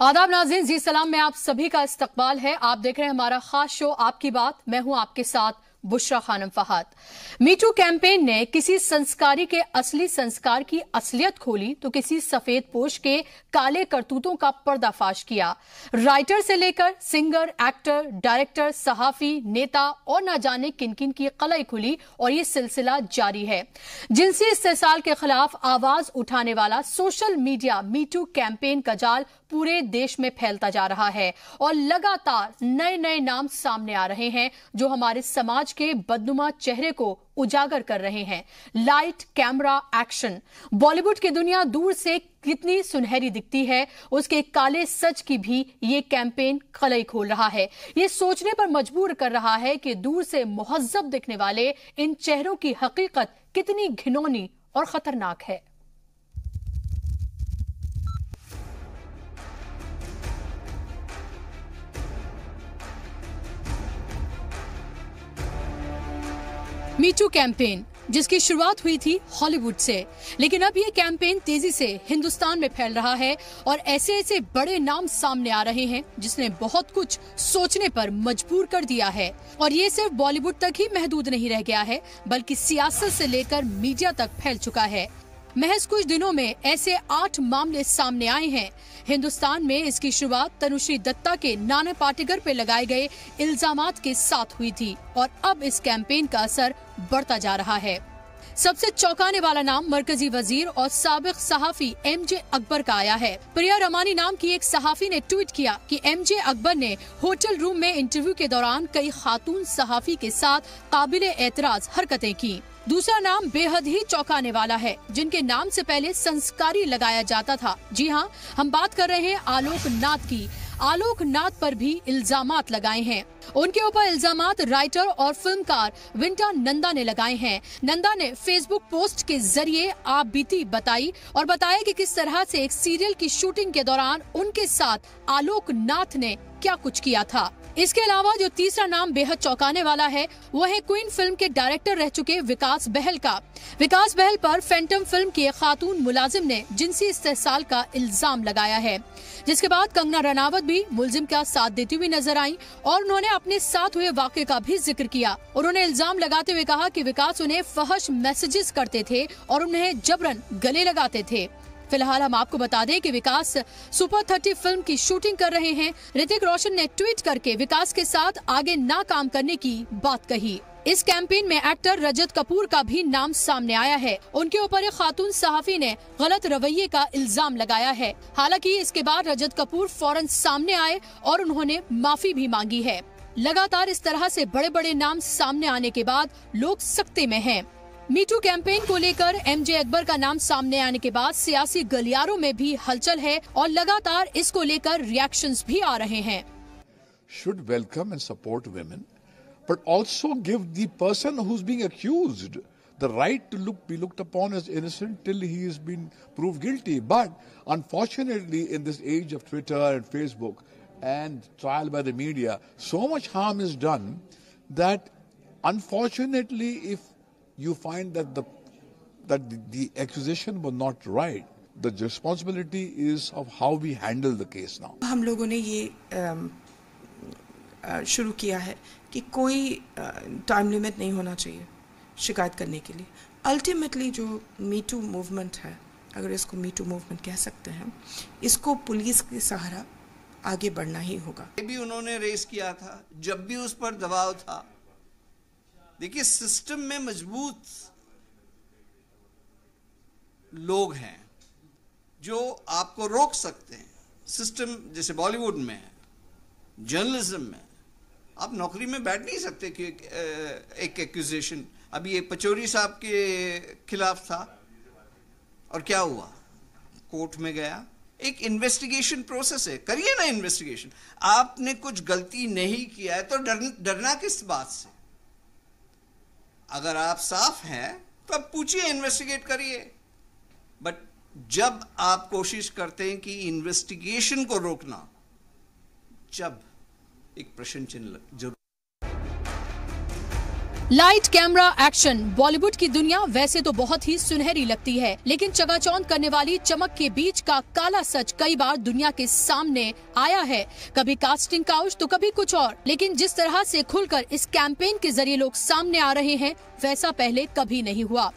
आदाब नाज़रीन, जी सलाम में आप सभी का इस्तकबाल है। आप देख रहे हैं हमारा खास शो आपकी बात। मैं हूं आपके साथ बुशरा खानम फहाद। मीटू कैंपेन ने किसी संस्कारी के असली संस्कार की असलियत खोली तो किसी सफेद पोश के काले करतूतों का पर्दाफाश किया। राइटर से लेकर सिंगर, एक्टर, डायरेक्टर, सहाफी, नेता और न जाने किन किन की कलई खुली और ये सिलसिला जारी है। जिनसी इस्तेसाल के खिलाफ आवाज उठाने वाला सोशल मीडिया मीटू कैंपेन का जाल पूरे देश में फैलता जा रहा है और लगातार नए नए नाम सामने आ रहे हैं जो हमारे समाज के बदनुमा चेहरे को उजागर कर रहे हैं। Light, camera, action. बॉलीवुड की दुनिया दूर से कितनी सुनहरी दिखती है, उसके काले सच की भी ये कैंपेन खलई खोल रहा है। ये सोचने पर मजबूर कर रहा है कि दूर से मुहज्जब दिखने वाले इन चेहरों की हकीकत कितनी घिनौनी और खतरनाक है। मीटू कैंपेन जिसकी शुरुआत हुई थी हॉलीवुड से, लेकिन अब ये कैंपेन तेजी से हिंदुस्तान में फैल रहा है और ऐसे ऐसे बड़े नाम सामने आ रहे हैं जिसने बहुत कुछ सोचने पर मजबूर कर दिया है। और ये सिर्फ बॉलीवुड तक ही महदूद नहीं रह गया है बल्कि सियासत से लेकर मीडिया तक फैल चुका है। महज कुछ दिनों में ऐसे 8 मामले सामने आए हैं। हिंदुस्तान में इसकी शुरुआत तनुश्री दत्ता के नाना पाटेकर पे लगाए गए इल्जामात के साथ हुई थी और अब इस कैंपेन का असर बढ़ता जा रहा है। सबसे चौंकाने वाला नाम मरकजी वजीर और साबिक सहाफी एमजे अकबर का आया है। प्रिया रमानी नाम की एक सहाफी ने ट्वीट किया कि एमजे अकबर ने होटल रूम में इंटरव्यू के दौरान कई खातून सहाफी के साथ काबिले एतराज हरकतें की। दूसरा नाम बेहद ही चौंकाने वाला है, जिनके नाम से पहले संस्कारी लगाया जाता था। जी हाँ, हम बात कर रहे हैं आलोक नाथ की। आलोक नाथ पर भी इल्जामात लगाए हैं। उनके ऊपर इल्जामात राइटर और फिल्मकार विंटा नंदा ने लगाए हैं। नंदा ने फेसबुक पोस्ट के जरिए आप बीती बताई और बताया कि किस तरह से एक सीरियल की शूटिंग के दौरान उनके साथ आलोक नाथ ने क्या कुछ किया था। इसके अलावा जो तीसरा नाम बेहद चौंकाने वाला है वो है क्वीन फिल्म के डायरेक्टर रह चुके विकास बहल का। विकास बहल पर फैंटम फिल्म की एक खातून मुलाजिम ने जिनसी इस्तेसाल का इल्जाम लगाया है, जिसके बाद कंगना रनावत भी मुलजिम का साथ देती हुई नजर आई और उन्होंने अपने साथ हुए वाक़े का भी जिक्र किया। उन्होंने इल्जाम लगाते हुए कहा कि विकास उन्हें फहश मैसेजेस करते थे और उन्हें जबरन गले लगाते थे। फिलहाल हम आपको बता दें कि विकास सुपर 30 फिल्म की शूटिंग कर रहे हैं। ऋतिक रोशन ने ट्वीट करके विकास के साथ आगे ना काम करने की बात कही। इस कैंपेन में एक्टर रजत कपूर का भी नाम सामने आया है। उनके ऊपर एक खातून सहाफी ने गलत रवैये का इल्जाम लगाया है। हालांकि इसके बाद रजत कपूर फौरन सामने आए और उन्होंने माफी भी मांगी है। लगातार इस तरह से बड़े बड़े नाम सामने आने के बाद लोग सख्ते में हैं। मीटू कैंपेन को लेकर एमजे अकबर का नाम सामने आने के बाद सियासी गलियारों में भी हलचल है और लगातार इसको लेकर रिएक्शंस भी आ रहे हैं। Should welcome and support women, but also give the person who's being accused the right to be looked upon as innocent till he has been proved guilty. But unfortunately, in this age of Twitter and Facebook and trial by the media, so much harm is done that unfortunately, if you find that the accusation was not right, the responsibility is of how we handle the case now. हम लोगों ने ये शुरू किया है कि कोई time limit नहीं होना चाहिए शिकायत करने के लिए। अल्टीमेटली जो मीटू मूवमेंट है, अगर इसको मीटू मूवमेंट कह सकते हैं, इसको पुलिस के सहारा आगे बढ़ना ही होगा। ये भी उन्होंने रेस किया था जब भी उस पर दबाव था। देखिए, सिस्टम में मजबूत लोग हैं जो आपको रोक सकते हैं। सिस्टम जैसे बॉलीवुड में है, जर्नलिज्म में आप नौकरी में बैठ नहीं सकते कि एक एक्यूजेशन। अभी ये पचौरी साहब के खिलाफ था और क्या हुआ, कोर्ट में गया। एक इन्वेस्टिगेशन प्रोसेस है, करिए ना इन्वेस्टिगेशन। आपने कुछ गलती नहीं किया है तो डरना किस बात से? अगर आप साफ हैं तो आप पूछिए, इन्वेस्टिगेट करिए। बट जब आप कोशिश करते हैं कि इन्वेस्टिगेशन को रोकना, जब एक प्रश्न चिन्ह जरूर। Light camera action. बॉलीवुड की दुनिया वैसे तो बहुत ही सुनहरी लगती है, लेकिन चकाचौंध करने वाली चमक के बीच का काला सच कई बार दुनिया के सामने आया है। कभी कास्टिंग काउच तो कभी कुछ और। लेकिन जिस तरह से खुलकर इस कैंपेन के जरिए लोग सामने आ रहे हैं, वैसा पहले कभी नहीं हुआ।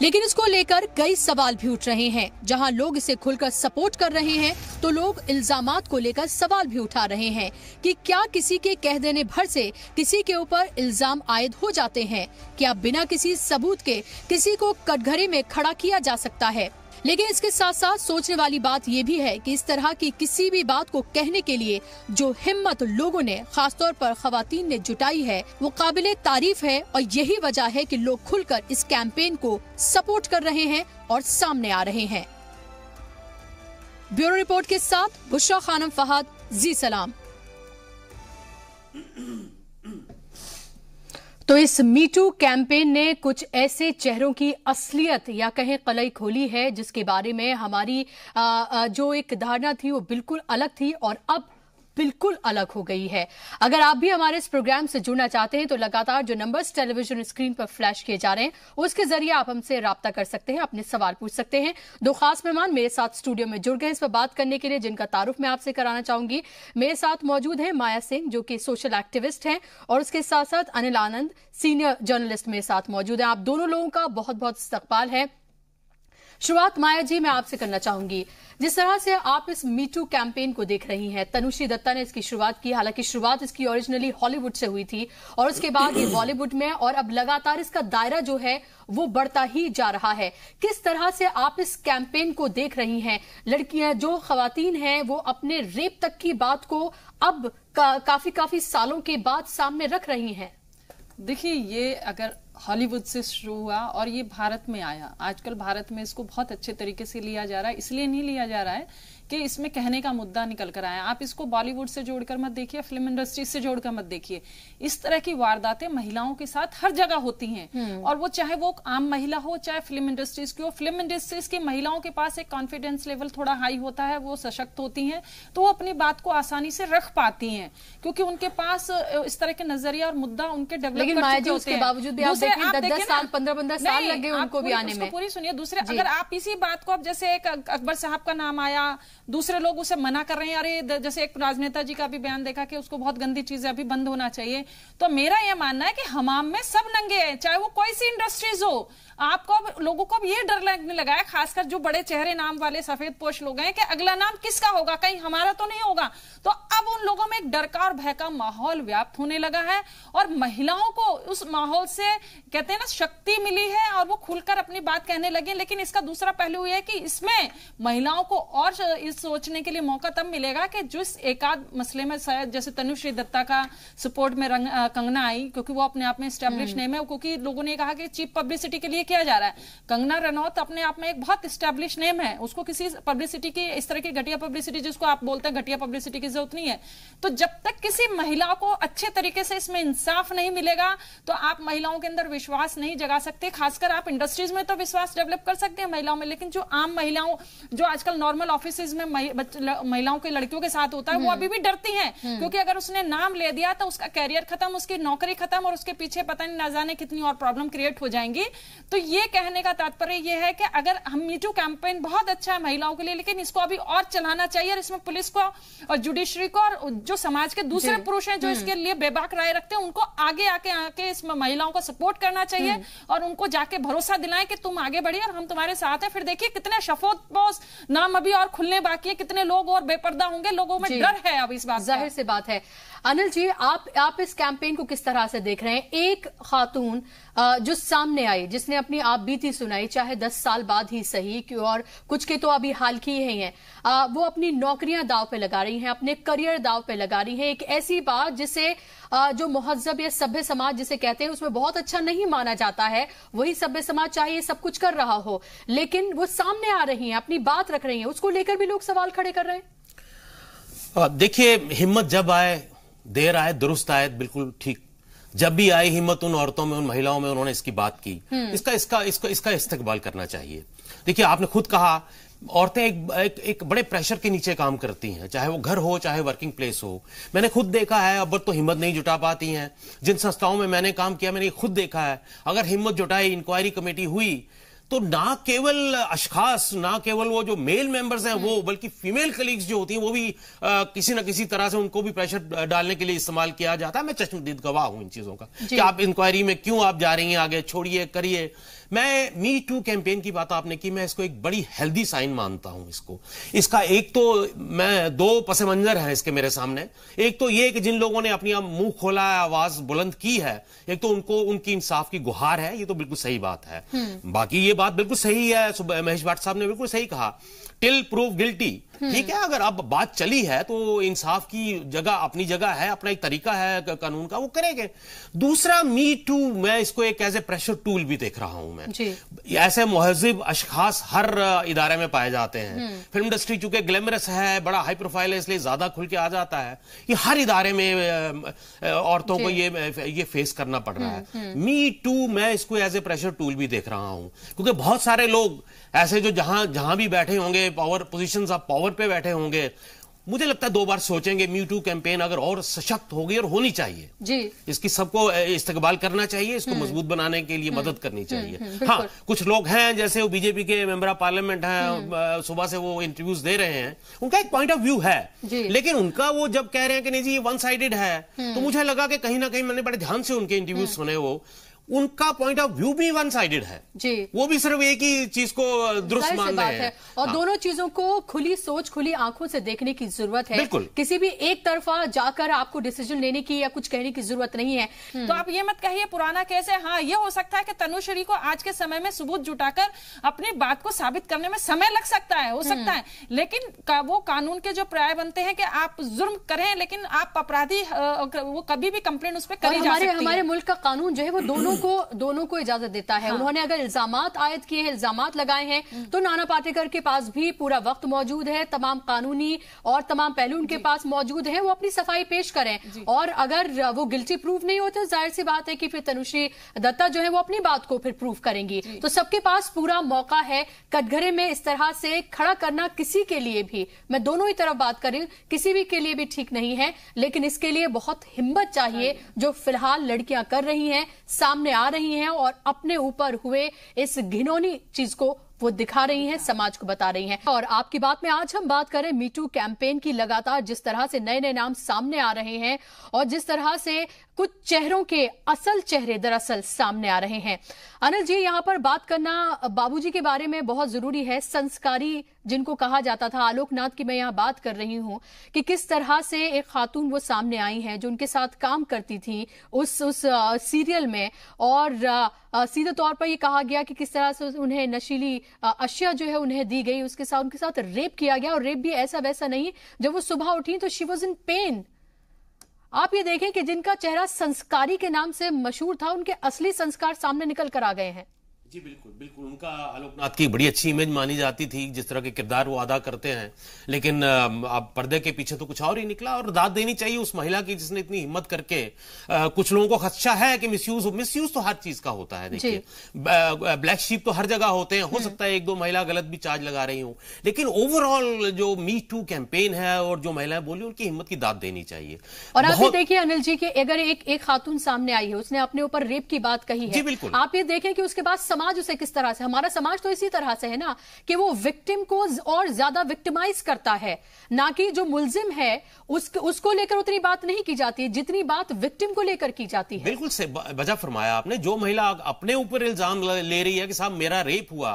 लेकिन इसको लेकर कई सवाल भी उठ रहे हैं। जहां लोग इसे खुलकर सपोर्ट कर रहे हैं, तो लोग इल्जामात को लेकर सवाल भी उठा रहे हैं कि क्या किसी के कह देने भर से किसी के ऊपर इल्जाम आयद हो जाते हैं? क्या बिना किसी सबूत के किसी को कटघरे में खड़ा किया जा सकता है? लेकिन इसके साथ साथ सोचने वाली बात ये भी है कि इस तरह की किसी भी बात को कहने के लिए जो हिम्मत लोगों ने, खासतौर पर खवातीन ने जुटाई है, वो काबिले तारीफ है। और यही वजह है कि लोग खुलकर इस कैंपेन को सपोर्ट कर रहे हैं और सामने आ रहे हैं। ब्यूरो रिपोर्ट के साथ बुशरा खानम फहद, जी सलाम। तो इस मीटू कैंपेन ने कुछ ऐसे चेहरों की असलियत या कहें कलई खोली है जिसके बारे में हमारी जो एक धारणा थी वो बिल्कुल अलग थी और अब बिल्कुल अलग हो गई है। अगर आप भी हमारे इस प्रोग्राम से जुड़ना चाहते हैं तो लगातार जो नंबर्स टेलीविजन स्क्रीन पर फ्लैश किए जा रहे हैं उसके जरिए आप हमसे राब्ता कर सकते हैं, अपने सवाल पूछ सकते हैं। दो खास मेहमान मेरे साथ स्टूडियो में जुड़ गए इस पर बात करने के लिए, जिनका तारुफ मैं आपसे कराना चाहूंगी। मेरे साथ मौजूद है माया सिंह, जो कि सोशल एक्टिविस्ट हैं, और उसके साथ साथ अनिल आनंद, सीनियर जर्नलिस्ट मेरे साथ मौजूद है। आप दोनों लोगों का बहुत बहुत इस्तकबाल है। शुरुआत माया जी मैं आपसे करना चाहूंगी। जिस तरह से आप इस मीटू कैंपेन को देख रही हैं, तनुश्री दत्ता ने इसकी शुरुआत की। हालांकि शुरुआत इसकी ओरिजिनली हॉलीवुड से हुई थी और उसके बाद ये बॉलीवुड में, और अब लगातार इसका दायरा जो है वो बढ़ता ही जा रहा है। किस तरह से आप इस कैंपेन को देख रही हैं? लड़कियां, जो खवातीन हैं, वो अपने रेप तक की बात को अब काफी सालों के बाद सामने रख रही हैं। देखिए, ये अगर हॉलीवुड से शुरू हुआ और ये भारत में आया, आजकल भारत में इसको बहुत अच्छे तरीके से लिया जा रहा है। इसलिए नहीं लिया जा रहा है कि इसमें कहने का मुद्दा निकल कर आया। आप इसको बॉलीवुड से जोड़कर मत देखिए, फिल्म इंडस्ट्री से जोड़कर मत देखिए। इस तरह की वारदातें महिलाओं के साथ हर जगह होती हैं, और वो चाहे वो आम महिला हो, चाहे फिल्म इंडस्ट्रीज की हो। फिल्म इंडस्ट्रीज की महिलाओं के पास एक कॉन्फिडेंस लेवल थोड़ा हाई होता है, वो सशक्त होती हैं, तो वो अपनी बात को आसानी से रख पाती हैं, क्योंकि उनके पास इस तरह के नजरिया और मुद्दा उनके डेवलप कर चुके होते हैं। बावजूद भी आप देखें 10 साल 15 साल लगे उनको भी आने में। पूरी सुनिए। दूसरे, अगर आप इसी बात को, अब जैसे एक अकबर साहब का नाम आया, दूसरे लोग उसे मना कर रहे हैं, अरे जैसे एक राजनेता जी का भी बयान देखा कि उसको बहुत गंदी चीजें अभी बंद होना चाहिए। तो मेरा यह मानना है कि हमाम में सब नंगे हैं, चाहे वो कोई सी इंडस्ट्रीज हो। आपको अब लोगों को अब ये डर लगने लगा है, खासकर जो बड़े चेहरे नाम वाले सफेद पोश लोग हैं, कि अगला नाम किसका होगा, कहीं हमारा तो नहीं होगा। तो अब उन लोगों में एक डर का और भय का माहौल व्याप्त होने लगा है, और महिलाओं को उस माहौल से, कहते हैं ना, शक्ति मिली है और वो खुलकर अपनी बात कहने लगे। लेकिन इसका दूसरा पहलू यह है कि इसमें महिलाओं को और इस सोचने के लिए मौका तब मिलेगा कि जिस एकाध मसले में शायद जैसे तनुश्री दत्ता का सपोर्ट में कंगना आई, क्योंकि वो अपने आप में स्टैब्लिश नेम है, क्योंकि लोगों ने कहा कि चीप पब्लिसिटी के लिए किया जा रहा है। कंगना रनौत अपने आप में एक बहुत स्टैब्लिश नेम है, उसको किसी पब्लिसिटी की, इस तरह की घटिया पब्लिसिटी जिसको आप बोलते हैं घटिया पब्लिसिटी की जरूरत नहीं है। तो जब तक किसी महिला को अच्छे तरीके से इसमें इंसाफ नहीं मिलेगा, तो आप महिलाओं के अंदर विश्वास नहीं जगा सकते। खासकर आप इंडस्ट्रीज में तो विश्वास डेवलप कर सकते हैं महिलाओं में, लेकिन जो आम महिलाओं, जो आजकल नॉर्मल ऑफिस में महिलाओं के, लड़कियों के साथ होता है, वो अभी भी डरती हैं, क्योंकि अगर उसने नाम ले दिया तो उसका कैरियर खत्म, उसकी नौकरी खत्म, और उसके पीछे पता नहीं ना जाने कितनी और प्रॉब्लम क्रिएट हो जाएंगी। तो ये कहने का तात्पर्य ये है कि अगर हम मीटू कैंपेन बहुत अच्छा है महिलाओं के लिए, लेकिन इसको अभी और चलाना चाहिए, और इसमें पुलिस को और जुडिशरी को और जो समाज के दूसरे पुरुष हैं जो इसके लिए बेबाक राय रखते हैं, उनको आगे आके इस महिलाओं को सपोर्ट करना चाहिए, और उनको जाके भरोसा दिलाएं कि तुम आगे बढ़िए और हम तुम्हारे साथ हैं। फिर देखिए कितने शफोत बॉस नाम अभी और खुलने बाकी है, कितने लोग और बेपर्दा होंगे। लोगों में डर है अब इस बात, जाहिर सी बात है। अनिल जी, आप इस कैंपेन को किस तरह से देख रहे हैं? एक खातून जो सामने आई, जिसने अपनी आप बीती सुनाई, चाहे 10 साल बाद ही सही, और कुछ के तो अभी हाल की ही हैं, वो अपनी नौकरियां दाव पे लगा रही हैं, अपने करियर दाव पे लगा रही हैं। एक ऐसी बात जिसे जो मुहज्जब या सभ्य समाज जिसे कहते हैं, उसमें बहुत अच्छा नहीं माना जाता है। वही सभ्य समाज चाहे ये सब कुछ कर रहा हो, लेकिन वो सामने आ रही हैं, अपनी बात रख रही हैं, उसको लेकर भी लोग सवाल खड़े कर रहे हैं। देखिए, हिम्मत जब आए, देर आए दुरुस्त आए, बिल्कुल ठीक। जब भी आई हिम्मत उन औरतों में, उन महिलाओं में, उन्होंने इसकी बात की, इसका इस्तकबाल करना चाहिए। देखिए, आपने खुद कहा औरतें एक बड़े प्रेशर के नीचे काम करती हैं, चाहे वो घर हो चाहे वर्किंग प्लेस हो। मैंने खुद देखा है, अब तो हिम्मत नहीं जुटा पाती हैं। जिन संस्थाओं में मैंने काम किया मैंने खुद देखा है, अगर हिम्मत जुटाई, इंक्वायरी कमेटी हुई, तो ना केवल अशखास, ना केवल वो जो मेल मेंबर्स हैं वो, बल्कि फीमेल कलीग्स जो होती हैं वो भी किसी ना किसी तरह से उनको भी प्रेशर डालने के लिए इस्तेमाल किया जाता है। मैं चश्मदीद गवाह हूं इन चीजों का कि आप इंक्वायरी में क्यों आप जा रही हैं, आगे छोड़िए, करिए। मैं मी टू कैंपेन की बात आपने की, मैं इसको एक बड़ी हेल्दी साइन मानता हूं। इसका एक तो मैं दो पस मंजर हैं इसके मेरे सामने। एक तो ये कि जिन लोगों ने अपनी मुंह खोला है, आवाज बुलंद की है, एक तो उनको उनकी इंसाफ की गुहार है, ये तो बिल्कुल सही बात है। बाकी ये बात बिल्कुल सही है, महेश भाट साहब ने बिल्कुल सही कहा, टिल प्रूव गिल्टी। ठीक है, अगर अब बात चली है तो इंसाफ की जगह, अपनी जगह है, अपना एक तरीका है कानून का, वो करेंगे। दूसरा, मी टू, मैं इसको एक एज ए प्रेशर टूल भी देख रहा हूं मैं। ऐसे मुहज़्ज़िब अशखास हर इदारे में पाए जाते हैं। फिल्म इंडस्ट्री चूंकि ग्लैमरस है, बड़ा हाई प्रोफाइल है, इसलिए ज्यादा खुल के आ जाता है। ये हर इदारे में औरतों को ये फेस करना पड़ रहा है। मी टू, मैं इसको एज ए प्रेशर टूल भी देख रहा हूं, क्योंकि बहुत सारे लोग ऐसे जो जहां भी बैठे होंगे, पावर पोजीशंस ऑफ पावर पे बैठे होंगे, मुझे लगता है दो बार सोचेंगे। मी टू कैंपेन अगर और सशक्त होगी और होनी चाहिए जी, इसकी सबको इस्तेकबाल करना चाहिए, इसको मजबूत बनाने के लिए मदद करनी चाहिए। हाँ, कुछ लोग हैं जैसे वो बीजेपी के मेंबर ऑफ पार्लियामेंट हैं, सुबह से वो इंटरव्यूज दे रहे हैं, उनका एक पॉइंट ऑफ व्यू है, लेकिन उनका वो जब कह रहे हैं कि नहीं जी ये वन साइडेड है, तो मुझे लगा कि कहीं ना कहीं, मैंने बड़े ध्यान से उनके इंटरव्यूज सुने, वो उनका पॉइंट ऑफ व्यू भी वन साइडेड है जी, वो भी सिर्फ एक ही चीज को दुरुस्त मान रहे हैं। और हाँ, दोनों चीजों को खुली सोच, खुली आंखों से देखने की जरूरत है। बिल्कुल, किसी भी एक तरफा जाकर आपको डिसीजन लेने की या कुछ कहने की जरूरत नहीं है। तो आप ये मत कहिए पुराना केस है। हाँ, ये हो सकता है कि तनुश्री को आज के समय में सबूत जुटाकर अपनी बात को साबित करने में समय लग सकता है, हो सकता है, लेकिन वो कानून के जो पर्याय बनते हैं कि आप जुर्म करें लेकिन आप अपराधी, वो कभी भी कंप्लेंट उस पर करी जा सकती है। हमारे मुल्क का कानून जो है वो दोनों को इजाजत देता है। हाँ। उन्होंने अगर इल्जामात आयद किए हैं, इल्जामात लगाए हैं, तो नाना पाटेकर के पास भी पूरा वक्त मौजूद है, तमाम कानूनी और तमाम पहलू उनके पास मौजूद है, वो अपनी सफाई पेश करें। और अगर वो गिल्टी प्रूव नहीं होते, जाहिर सी बात है कि फिर तनुश्री दत्ता जो है वो अपनी बात को फिर प्रूव करेंगी। तो सबके पास पूरा मौका है। कटघरे में इस तरह से खड़ा करना किसी के लिए भी, मैं दोनों ही तरफ बात कर रही हूं, किसी भी के लिए भी ठीक नहीं है, लेकिन इसके लिए बहुत हिम्मत चाहिए, जो फिलहाल लड़कियां कर रही हैं, सामने आ रही हैं और अपने ऊपर हुए इस घिनौनी चीज को वो दिखा रही हैं, समाज को बता रही हैं। और आपकी बात में आज हम बात करें मी टू कैंपेन की। लगातार जिस तरह से नए नए नाम सामने आ रहे हैं और जिस तरह से कुछ चेहरों के असल चेहरे दरअसल सामने आ रहे हैं। अनिल जी, यहां पर बात करना बाबूजी के बारे में बहुत जरूरी है। संस्कारी जिनको कहा जाता था, आलोकनाथ की मैं यहां बात कर रही हूं कि किस तरह से एक खातून वो सामने आई हैं जो उनके साथ काम करती थी उस सीरियल में, और सीधे तौर पर ये कहा गया कि किस तरह से उन्हें नशीली अशिया जो है उन्हें दी गई, उनके साथ रेप किया गया। और रेप भी ऐसा वैसा नहीं, जब वो सुबह उठी तो शी वॉज इन पेन। आप ये देखें कि जिनका चेहरा संस्कारी के नाम से मशहूर था, उनके असली संस्कार सामने निकल कर आ गए हैं। जी बिल्कुल बिल्कुल, उनका आलोकनाथ की बड़ी अच्छी इमेज मानी जाती थी, जिस तरह के किरदार वो अदा करते हैं, लेकिन अब पर्दे के पीछे तो कुछ और ही निकला। और दाद देनी चाहिए उस महिला की जिसने इतनी हिम्मत करके, कुछ लोगों को खदशा है कि मिसयूज तो हर चीज का होता है। देखिए, ब्लैक शीप तो हर जगह होते हैं, हो सकता है एक दो महिला गलत भी चार्ज लगा रही हूं, लेकिन ओवरऑल जो मी टू कैंपेन है और जो महिलाएं बोली, उनकी हिम्मत की दाद देनी चाहिए। और आप ये देखिए अनिल जी कि अगर एक खातून सामने आई है, उसने अपने ऊपर रेप की बात कही है, बिल्कुल, आप ये देखें कि उसके बाद समाज उसे किस तरह से, हमारा समाज तो इसी तरह से है ना कि वो विक्टिम को और ज्यादा विक्टिमाइज करता है, ना कि जो मुल्जिम है उसको लेकर उतनी बात नहीं की जाती है जितनी बात विक्टिम को लेकर की जाती है। बिल्कुल से वजह फरमाया आपने। जो महिला अपने ऊपर इल्जाम ले रही है कि साहब मेरा रेप हुआ,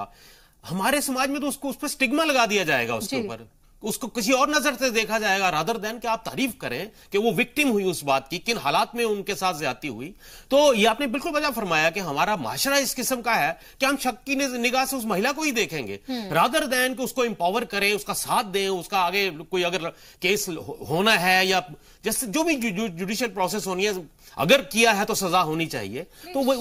हमारे समाज में तो उसको उस पर स्टिग्मा लगा दिया जाएगा, उसके ऊपर उसको किसी और नजर से देखा जाएगा, रादर देन कि आप तारीफ करें कि वो विक्टिम हुई उस बात की, किन हालात में उनके साथ ज्यादती हुई। तो ये आपने बिल्कुल वजह फरमाया कि हमारा माशरा इस किस्म का है कि हम शक की निगाह से उस महिला को ही देखेंगे, रादर देन कि उसको एम्पावर करें, उसका साथ दें, उसका आगे कोई अगर केस होना है या जैसे जो भी जुडिशियल प्रोसेस होनी है, अगर किया है तो सजा होनी चाहिए। तो वो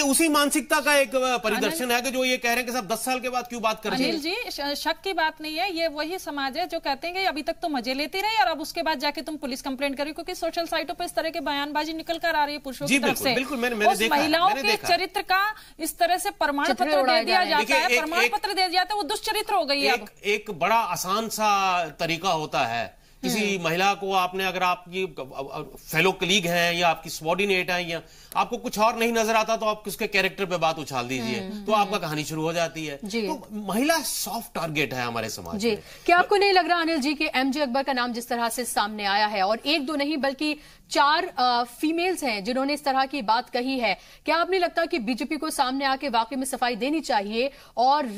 उसी मानसिकता का एक परिदर्शन है कि जो ये कह रहे हैं कि साहब 10 साल के बाद क्यों बात कर रहे हैं। अनिल जी, शक की बात नहीं है, ये वही समाज है जो कहते हैं कि अभी तक तो मजे लेती रही और अब उसके बाद जाके तुम पुलिस कंप्लेंट करी, क्योंकि सोशल साइटों पर इस तरह के बयानबाजी निकल कर आ रही है पुरुषों की तरफ से। बिल्कुल, मैंने देखा, महिलाओं के चरित्र का इस तरह से प्रमाण पत्र दे दिया जाता है, प्रमाण पत्र दे दिया जाता है, वो दुष्चरित्र हो गई है। एक बड़ा आसान सा तरीका होता है, किसी महिला को आपने, अगर आपकी फेलो कलीग हैं या आपकी सबॉर्डिनेट हैं या आपको कुछ और नहीं नजर आता तो आप उसके कैरेक्टर पे बात उछाल दीजिए, तो आपका कहानी शुरू हो जाती है। तो महिला सॉफ्ट टारगेट है हमारे समाज जी। में। क्या आपको नहीं लग रहा अनिल जी कि एमजे अकबर का नाम जिस तरह से सामने आया है, और एक दो नहीं बल्कि 4 फीमेल्स हैं जिन्होंने इस तरह की बात कही है, क्या आप नहीं लगता कि बीजेपी को सामने आके वाकई में सफाई देनी चाहिए, और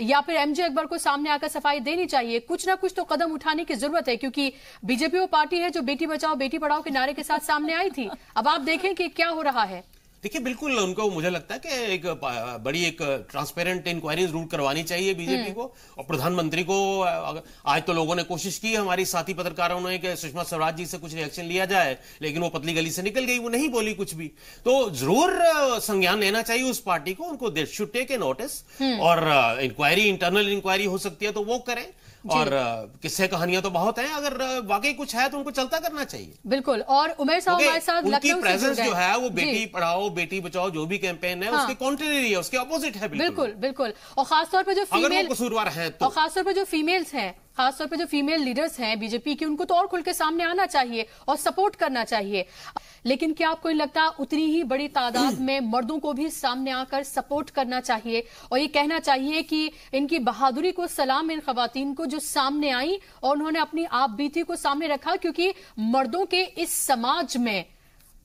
या फिर एमजे अकबर को सामने आकर सफाई देनी चाहिए? कुछ ना कुछ तो कदम उठाने की जरूरत है, क्योंकि बीजेपी वो पार्टी है जो बेटी बचाओ बेटी पढ़ाओ के नारे के साथ सामने आई थी। अब आप देखें कि क्या हो रहा है। देखिए, बिल्कुल उनको, मुझे लगता है कि एक बड़ी एक ट्रांसपेरेंट इंक्वायरी जरूर करवानी चाहिए बीजेपी को और प्रधानमंत्री को। आज तो लोगों ने कोशिश की, हमारी साथी पत्रकारों ने, कि सुषमा स्वराज जी से कुछ रिएक्शन लिया जाए, लेकिन वो पतली गली से निकल गई, वो नहीं बोली कुछ भी। तो जरूर संज्ञान लेना चाहिए उस पार्टी को, उनको they should take a notice, और इंक्वायरी, इंटरनल इंक्वायरी हो सकती है तो वो करें। और किस्से कहानियां तो बहुत हैं, अगर वाकई कुछ है तो उनको चलता करना चाहिए। बिल्कुल। और उमेर साहब हमारे साथ उनकी प्रेजेंस जो है वो बेटी पढ़ाओ बेटी बचाओ जो भी कैंपेन है उसके कॉन्ट्रेरी है, उसके ऑपोजिट है। बिल्कुल बिल्कुल। और खासतौर पर जो फीमेल कसूरवार है तो, और खासतौर पर जो फीमेल्स हैं, खासतौर पर जो फीमेल लीडर्स हैं बीजेपी की, उनको तो और खुल के सामने आना चाहिए और सपोर्ट करना चाहिए। लेकिन क्या आपको नहीं लगता उतनी ही बड़ी तादाद में मर्दों को भी सामने आकर सपोर्ट करना चाहिए और ये कहना चाहिए कि इनकी बहादुरी को सलाम इन खवातीन को जो सामने आई और उन्होंने अपनी आप बीती को सामने रखा, क्योंकि मर्दों के इस समाज में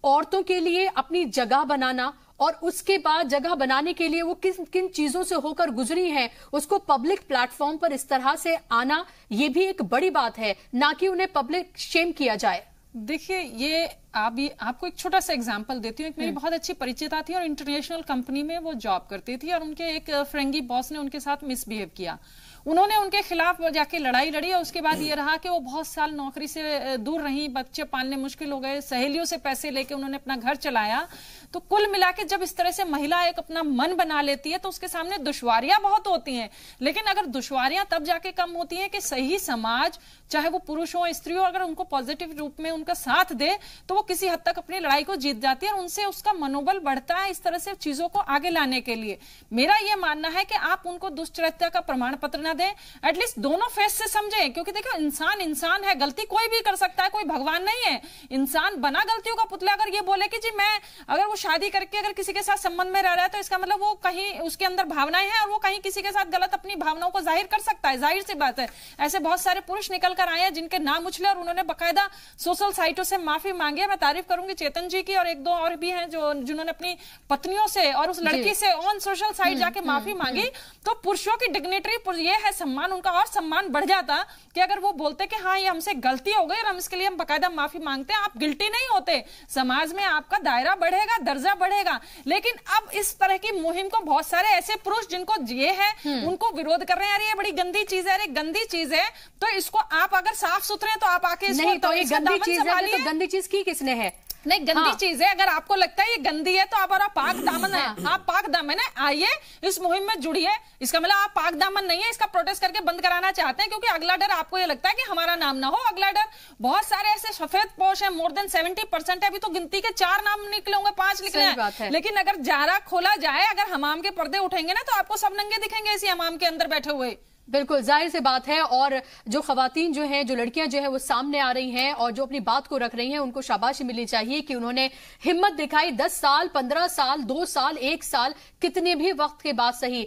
औरतों के लिए अपनी जगह बनाना और उसके बाद जगह बनाने के लिए वो किन किन चीजों से होकर गुजरी हैं, उसको पब्लिक प्लेटफॉर्म पर इस तरह से आना, ये भी एक बड़ी बात है, ना कि उन्हें पब्लिक शेम किया जाए। देखिए, ये आपको एक छोटा सा एग्जांपल देती हूँ। एक मेरी बहुत अच्छी परिचिता थी और इंटरनेशनल कंपनी में वो जॉब करती थी, और उनके एक फ्रेंगी बॉस ने उनके साथ मिसबिहेव किया। उन्होंने उनके खिलाफ जाके लड़ाई लड़ी और उसके बाद ये रहा कि वो बहुत साल नौकरी से दूर रही, बच्चे पालने मुश्किल हो गए, सहेलियों से पैसे लेके उन्होंने अपना घर चलाया। तो कुल मिला के जब इस तरह से महिला एक अपना मन बना लेती है तो उसके सामने दुश्वारियां बहुत होती हैं, लेकिन अगर दुश्वारियां तब जाके कम होती हैं कि सही समाज, चाहे वो पुरुष हो स्त्री हो, अगर उनको पॉजिटिव रूप में उनका साथ दे तो वो किसी हद तक अपनी लड़ाई को जीत जाती है और उनसे उसका मनोबल बढ़ता है इस तरह से चीजों को आगे लाने के लिए। मेरा यह मानना है कि आप उनको दुष्चरित्र का प्रमाण पत्र ना दें, एटलीस्ट दोनों फेस से समझें, क्योंकि देखो इंसान इंसान है, गलती कोई भी कर सकता है, कोई भगवान नहीं है। इंसान बना गलतियों का पुतला अगर ये बोले कि जी मैं, अगर वो शादी करके अगर किसी के साथ संबंध में रह रहा है तो इसका मतलब वो कहीं उसके अंदर भावनाएं हैं और वो कहीं किसी के साथ गलत अपनी भावनाओं को जाहिर कर सकता है, जाहिर सी बात है। ऐसे बहुत सारे पुरुष निकल कर आए हैं जिनके नाम उछले और उन्होंने बकायदा सोशल साइटों से माफी मांगी है। मैं तारीफ करूंगी चेतन जी की, और एक दो और भी हैं जिन्होंने अपनी पत्नियों से और उस लड़की से ऑन सोशल साइट जाके माफी मांगी। तो पुरुषों की डिग्निटरी ये है, सम्मान उनका और सम्मान बढ़ जाता कि अगर वो बोलते कि हाँ ये हमसे गलती हो गई और हम इसके लिए हम बकायदा माफी मांगते हैं। आप गिल्टी नहीं होते, समाज में आपका दायरा बढ़ेगा, दर्जा बढ़ेगा। लेकिन अब इस तरह की मुहिम को बहुत सारे ऐसे पुरुष जिनको ये है उनको विरोध कर रहे हैं, अरे ये बड़ी गंदी चीज है, अरे गंदी चीज है तो इसको आप अगर साफ सुथरे तो आप आके नहीं, तो ये गंदी चीज है तो गंदी चीज की किसने है? नहीं, गंदी चीज है, अगर आपको लगता है ये गंदी है तो आप, और आप पाक दामन है, आप पाक दामन है, आइए इस मुहिम में जुड़िए। इसका मतलब आप पाक दामन नहीं है, इसका प्रोटेस्ट करके बंद कराना चाहते हैं क्योंकि अगला डर आपको ये लगता है कि हमारा नाम ना हो। अगला डर, बहुत सारे ऐसे सफेद पोश है, मोर देन 70% है, अभी तो गिनती के 4 नाम निकले होंगे, 5 निकले हैं। लेकिन अगर जारा खोला जाए, अगर हमाम के पर्दे उठेंगे ना तो आपको सब नंगे दिखेंगे इसी हमाम के अंदर बैठे हुए। बिल्कुल जाहिर सी बात है। और जो खवातीन जो हैं, जो लड़कियां जो है वो सामने आ रही हैं और जो अपनी बात को रख रही हैं, उनको शाबाशी मिलनी चाहिए कि उन्होंने हिम्मत दिखाई। 10 साल, 15 साल, 2 साल, 1 साल, कितने भी वक्त के बाद सही,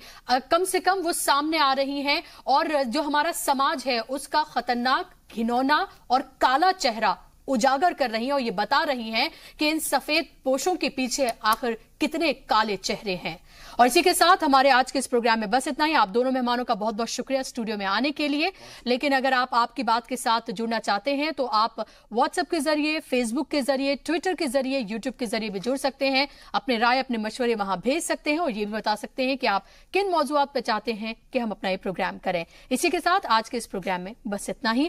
कम से कम वो सामने आ रही हैं और जो हमारा समाज है उसका खतरनाक, घिनौना और काला चेहरा उजागर कर रही हैं और ये बता रही हैं कि इन सफेद पोशों के पीछे आखिर कितने काले चेहरे हैं। और इसी के साथ हमारे आज के इस प्रोग्राम में बस इतना ही। आप दोनों मेहमानों का बहुत बहुत शुक्रिया स्टूडियो में आने के लिए। लेकिन अगर आप आपकी बात के साथ जुड़ना चाहते हैं तो आप व्हाट्सएप के जरिए, फेसबुक के जरिए, ट्विटर के जरिए, यूट्यूब के जरिए भी जुड़ सकते हैं। अपने राय, अपने मशवरे वहां भेज सकते हैं और ये भी बता सकते हैं कि आप किन मौजूआत पर चाहते हैं कि हम अपना ये प्रोग्राम करें। इसी के साथ आज के इस प्रोग्राम में बस इतना ही।